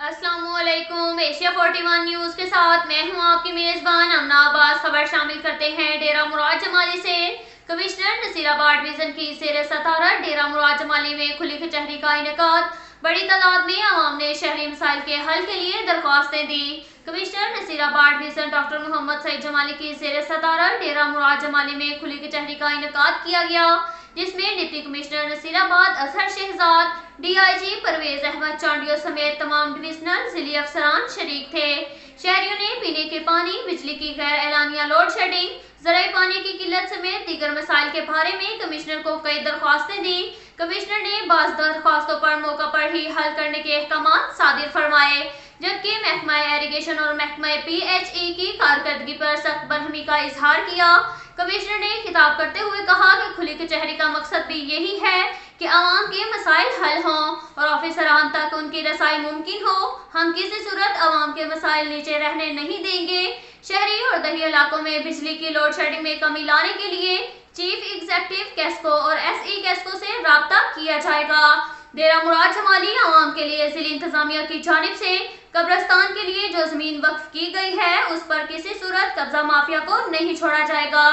अस्सलाम वालेकुम। Asia 41 news के साथ मैं हूं आपकी मेज़बान अमना अब्बास। खबर शामिल करते हैं डेरा मुराद जमाली से। कमिश्नर नसीराबाद डिवीज़न की ज़ेर सदारत डेरा मुराद जमाली में खुली कचहरी का इनेकाद। बड़ी तादाद में आवाम ने शहरी मसाइल के हल के लिए दरख्वास्तें दी। Commissioner Nasirabad division doctor Mohammad Saeed Jamali की ज़ेर सदारत डेरा मुराद जमाली में खुली कचहरी का इनेकाद किया गया, जिसमें deputy commissioner Nasirabad Azhar Shahzad, DIG Parvez Ahmed Chandio समेत तमाम डिविजनल जिली अफसरान शरीक थे। शहरियों ने पीने के पानी, बिजली की गैर एलानिया लोड शेडिंग, ज़राई पानी की किल्लत समेत दीगर मसाइल के बारे में कमिश्नर को कई दरख्वास्तें दी। कमिश्नर ने बाज़ दरख्वास्तों पर मौका पर ही हल करने के अहकामात सादिर फरमाए, जबकि महकमा इरिगेशन और महकमा PHE की कारकर्दगी पर सख्त बरहमी का इजहार किया। कमिश्नर ने खिताब करते हुए कहा कि खुली कचहरी का मकसद भी यही है कि आवाम के मसाइल हल हों और ऑफिसरान तक उनकी रसाई मुमकिन हो। हम किसी सूरत आवाम के मसाइल नीचे रहने नहीं देंगे। शहरी और दही इलाकों में बिजली की लोड शेडिंग में कमी लाने के लिए चीफ एग्जीक्यूटिव कैस्को और SE कैस्को से राब्ता किया जाएगा। डेरा मुराद जमाली आवाम के लिए जिला इंतजामिया की जानिब से कब्रिस्तान के लिए जो जमीन वक्फ की गई है, उस पर किसी सूरत कब्जा माफिया को नहीं छोड़ा जाएगा।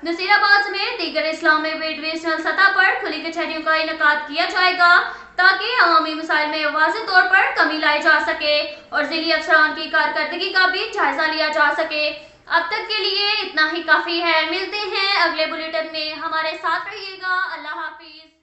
नसीराबाद समेत दीगर इस्लामी डिविजनल सतह पर खुली कचहरियों का इनेकाद किया जाएगा, ताकि अवामी मसाइल में वाज़ेह तौर पर कमी लाई जा सके और जिली अफसरान की कारकर्दगी का भी जायजा लिया जा सके। अब तक के लिए इतना ही काफ़ी है। मिलते हैं अगले बुलेटिन में, हमारे साथ रहिएगा। अल्लाह हाफिज।